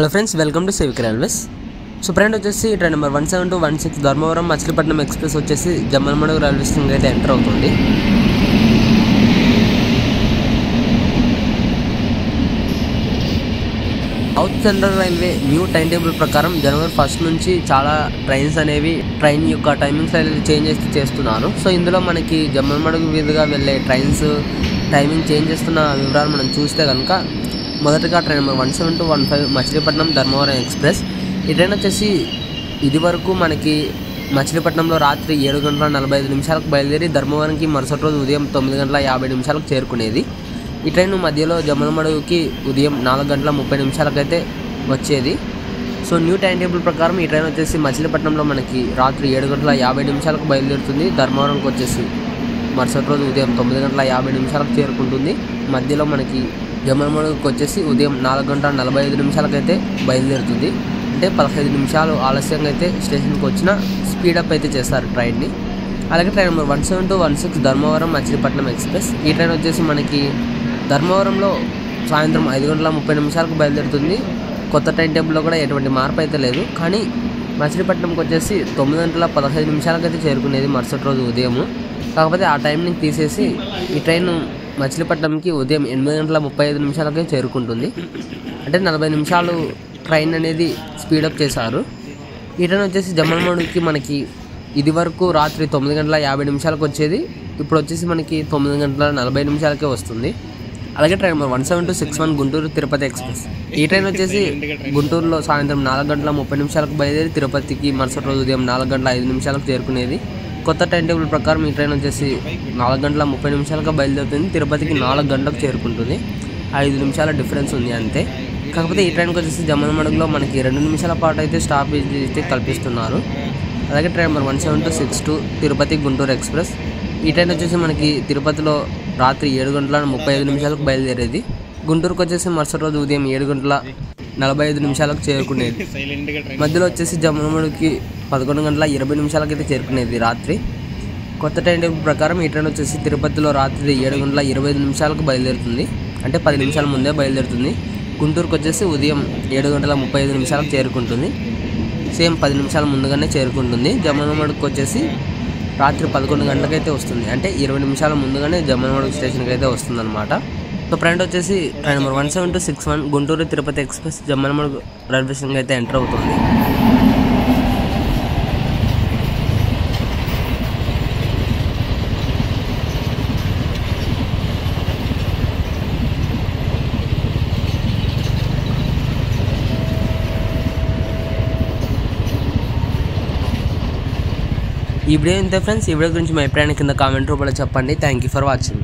Hello friends, welcome to సేవిక్ railways. So friend వచ్చేసి train number 17216 Dharmavaram Machilipatnam express వచ్చేసి Jammalamadugu railway స్టేషన్కి అయితే ఎంటర్ అవుతుంది. South central railway new time table ప్రకారం జనవరి 1 నుంచి చాలా ట్రైన్స్ అనేవి ట్రైన్ యొక్క టైమింగ్స్ అనేది చేంజ్ చేస్తున్నారు. సో ఇందులో మనకి జమ్మలమడుగు మీదుగా వెళ్ళే ట్రైన్స్ టైమింగ్ చేంజ్ చేస్తున్న వివరాలు మనం చూస్తే కనుక మొదటగా train number 17215 Machilipatnam Dharmavaram express. ఈ ట్రైన్ వచ్చేసి ఇది వరకు మనకి మచిలీపట్నంలో రాత్రి 7:45 బయలుదేరి ధర్మవరంకి మరుసటి రోజు ఉదయం 9:50 చేరుకునేది. ఈ ట్రైన్ మధ్యలో జమ్మలమడుగుకి ఉదయం 4:30 అయితే వచ్చేది. సో న్యూ టైం టేబుల్ ప్రకారం ఈ ట్రైన్ వచ్చేసి మచిలీపట్నంలో మనకి రాత్రి 7:50 బయలుదేరుతుంది. ధర్మవరంకి వచ్చేసి మరుసటి రోజు ఉదయం 9:50 చేరుకుంటుంది. మధ్యలో మనకి జమ్మలమడుగుకి వచ్చేసి ఉదయం 4:45 అయితే బయలుదేరుతుంది. అంటే 15 నిమిషాలు ఆలస్యంగా అయితే స్టేషన్కి వచ్చిన స్పీడప్ అయితే చేస్తారు ట్రైన్ని. అలాగే train number 17216 Dharmavaram Machilipatnam express. ఈ ట్రైన్ వచ్చేసి మనకి ధర్మవరంలో సాయంత్రం 5:30 బయలుదేరుతుంది. కొత్త టైం టేబుల్లో కూడా ఎటువంటి మార్పు అయితే లేదు. కానీ మచిలీపట్నంకి వచ్చేసి 9:15 అయితే చేరుకునేది మరుసటి రోజు ఉదయము. కాకపోతే ఆ టైంని తీసేసి ఈ ట్రైన్ మచిలీపట్నంకి ఉదయం 8:35 చేరుకుంటుంది. అంటే 40 నిమిషాలు ట్రైన్ అనేది స్పీడప్ చేశారు. ఈ ట్రైన్ వచ్చేసి జమ్మలమడుగుకి మనకి ఇది వరకు రాత్రి 9:50 వచ్చేది. ఇప్పుడు వచ్చేసి మనకి 9:40 వస్తుంది. అలాగే train number 17261 Guntur Tirupati express. ఈ ట్రైన్ వచ్చేసి గుంటూరులో సాయంత్రం 4:30 బయలుదేరి తిరుపతికి మరుసటి రోజు ఉదయం 4:05 చేరుకునేది. కొత్త టైం టేబుల్ ప్రకారం ఈ ట్రైన్ వచ్చేసి 4:30 బయలుదేరుతుంది. తిరుపతికి 4 గంటలకు చేరుకుంటుంది. 5 నిమిషాల డిఫరెన్స్ ఉంది అంతే. కాకపోతే ఈ ట్రైన్కి వచ్చేసి జమ్మలమడుగులో మనకి 2 నిమిషాల పాటు అయితే స్టాపేజ్ అయితే కల్పిస్తున్నారు. అలాగే train number 17262 Tirupati Guntur express. ఈ ట్రైన్ వచ్చేసి మనకి తిరుపతిలో రాత్రి 7:35 బయలుదేరేది. గుంటూరుకు వచ్చేసి మరుసటి రోజు ఉదయం 7:45 చేరుకునేది. మధ్యలో వచ్చేసి జమ్మలమడుగుకి 11:20 అయితే చేరుకునేది రాత్రి. కొత్త టైం టేబుల్ ప్రకారం ఈ ట్రైన్ వచ్చేసి తిరుపతిలో రాత్రి 7:25 బయలుదేరుతుంది. అంటే 10 నిమిషాల ముందే బయలుదేరుతుంది. గుంటూరుకు వచ్చేసి ఉదయం 7:35 చేరుకుంటుంది. సేమ్ 10 నిమిషాల ముందుగానే చేరుకుంటుంది. జమ్మలమడుగుకి వచ్చేసి రాత్రి 11 గంటలకు అయితే వస్తుంది. అంటే 20 నిమిషాల ముందుగానే జమ్మలమడుగు స్టేషన్కి అయితే వస్తుంది అనమాట. సో ఫ్రెండ్ వచ్చేసి train number 17261 Guntur Tirupati express Jammalamadugu railway స్టేషన్కి అయితే ఎంటర్ అవుతుంది. ఈ వీడియో ఇంతే ఫ్రెండ్స్. ఈ వీడియో గురించి మీ అభిప్రాయాన్ని కింద కామెంట్ రూపంలో చెప్పండి. Thank you for watching.